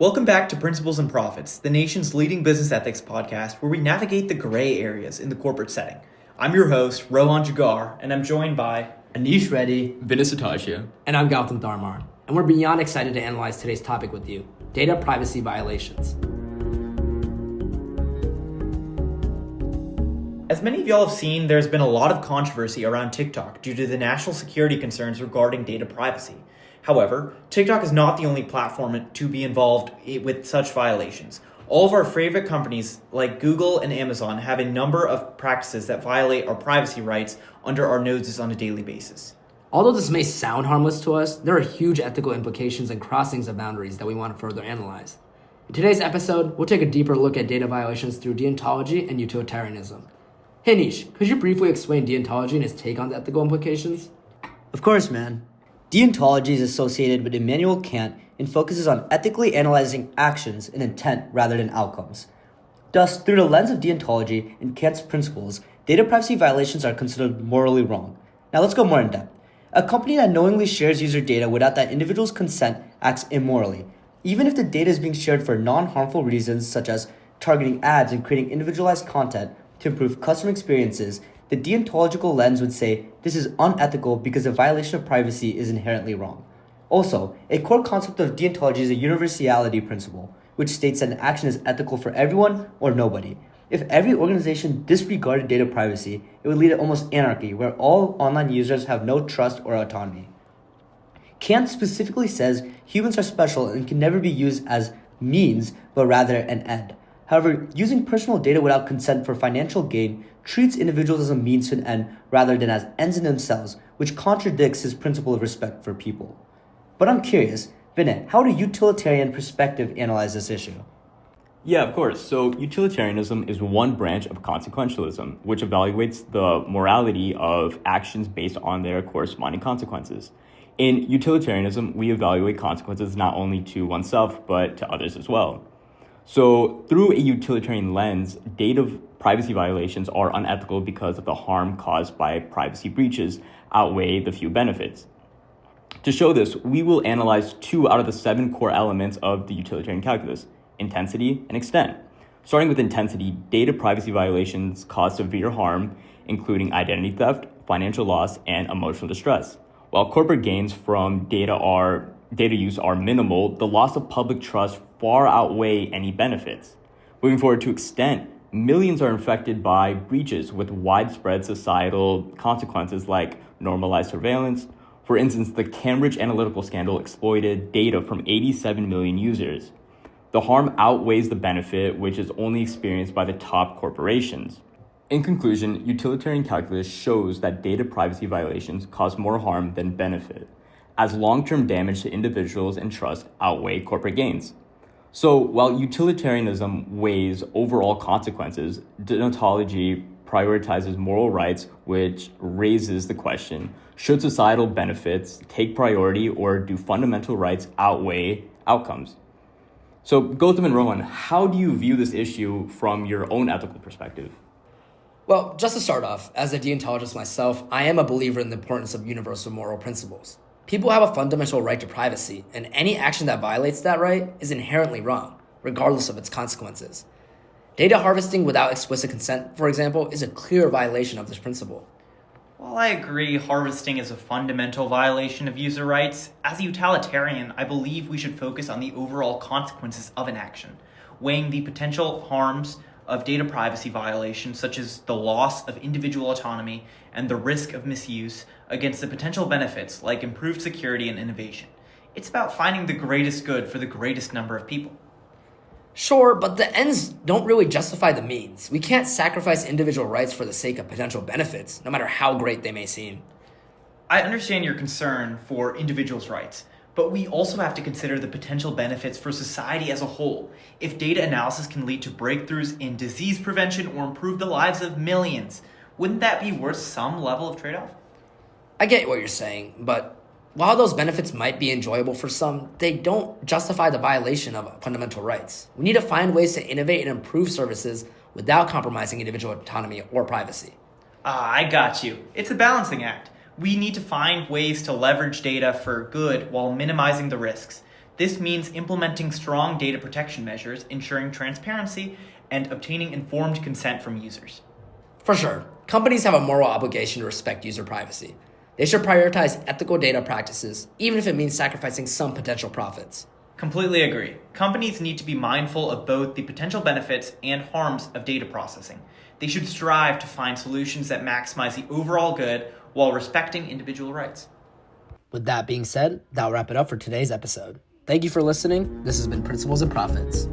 Welcome back to Principles and Profits, the nation's leading business ethics podcast where we navigate the gray areas in the corporate setting. I'm your host, Rohan Jagar, and I'm joined by Anish Reddy, Vinay Satashia, and I'm Gautam Dharmar. And we're beyond excited to analyze today's topic with you, data privacy violations. As many of y'all have seen, there's been a lot of controversy around TikTok due to the national security concerns regarding data privacy. However, TikTok is not the only platform to be involved with such violations. All of our favorite companies like Google and Amazon have a number of practices that violate our privacy rights under our noses on a daily basis. Although this may sound harmless to us, there are huge ethical implications and crossings of boundaries that we want to further analyze. In today's episode, we'll take a deeper look at data violations through deontology and utilitarianism. Hey Nish, could you briefly explain deontology and its take on the ethical implications? Of course, man. Deontology is associated with Immanuel Kant and focuses on ethically analyzing actions and intent rather than outcomes. Thus, through the lens of deontology and Kant's principles, data privacy violations are considered morally wrong. Now let's go more in depth. A company that knowingly shares user data without that individual's consent acts immorally, even if the data is being shared for non-harmful reasons such as targeting ads and creating individualized content to improve customer experiences. The deontological lens would say this is unethical because the violation of privacy is inherently wrong. Also, a core concept of deontology is a universality principle, which states that an action is ethical for everyone or nobody. If every organization disregarded data privacy, it would lead to almost anarchy, where all online users have no trust or autonomy. Kant specifically says humans are special and can never be used as means, but rather an end. However, using personal data without consent for financial gain treats individuals as a means to an end rather than as ends in themselves, which contradicts his principle of respect for people. But I'm curious, Vinay, how do utilitarian perspective analyze this issue? Yeah, of course. So utilitarianism is one branch of consequentialism, which evaluates the morality of actions based on their corresponding consequences. In utilitarianism, we evaluate consequences not only to oneself, but to others as well. So through a utilitarian lens, data privacy violations are unethical because of the harm caused by privacy breaches outweigh the few benefits. To show this, we will analyze 2 out of the 7 core elements of the utilitarian calculus: intensity and extent. Starting with intensity, data privacy violations cause severe harm, including identity theft, financial loss, and emotional distress. While corporate gains from data use are minimal, the loss of public trust far outweigh any benefits. Moving forward to extent, millions are infected by breaches with widespread societal consequences like normalized surveillance. For instance, the Cambridge Analytica scandal exploited data from 87 million users. The harm outweighs the benefit, which is only experienced by the top corporations. In conclusion, utilitarian calculus shows that data privacy violations cause more harm than benefit, as long-term damage to individuals and trust outweigh corporate gains. So while utilitarianism weighs overall consequences, deontology prioritizes moral rights, which raises the question, should societal benefits take priority or do fundamental rights outweigh outcomes? So Gautam and Rohan, how do you view this issue from your own ethical perspective? Well, just to start off, as a deontologist myself, I am a believer in the importance of universal moral principles. People have a fundamental right to privacy, and any action that violates that right is inherently wrong, regardless of its consequences. Data harvesting without explicit consent, for example, is a clear violation of this principle. While I agree harvesting is a fundamental violation of user rights, as a utilitarian, I believe we should focus on the overall consequences of an action, weighing the potential harms of data privacy violations, such as the loss of individual autonomy and the risk of misuse, against the potential benefits like improved security and innovation. It's about finding the greatest good for the greatest number of people. Sure, but the ends don't really justify the means. We can't sacrifice individual rights for the sake of potential benefits, no matter how great they may seem. I understand your concern for individuals' rights, but we also have to consider the potential benefits for society as a whole. If data analysis can lead to breakthroughs in disease prevention or improve the lives of millions, wouldn't that be worth some level of trade-off? I get what you're saying, but while those benefits might be enjoyable for some, they don't justify the violation of fundamental rights. We need to find ways to innovate and improve services without compromising individual autonomy or privacy. I got you. It's a balancing act. We need to find ways to leverage data for good while minimizing the risks. This means implementing strong data protection measures, ensuring transparency, and obtaining informed consent from users. For sure, companies have a moral obligation to respect user privacy. They should prioritize ethical data practices, even if it means sacrificing some potential profits. Completely agree. Companies need to be mindful of both the potential benefits and harms of data processing. They should strive to find solutions that maximize the overall good while respecting individual rights. With that being said, that'll wrap it up for today's episode. Thank you for listening. This has been Principles and Profits.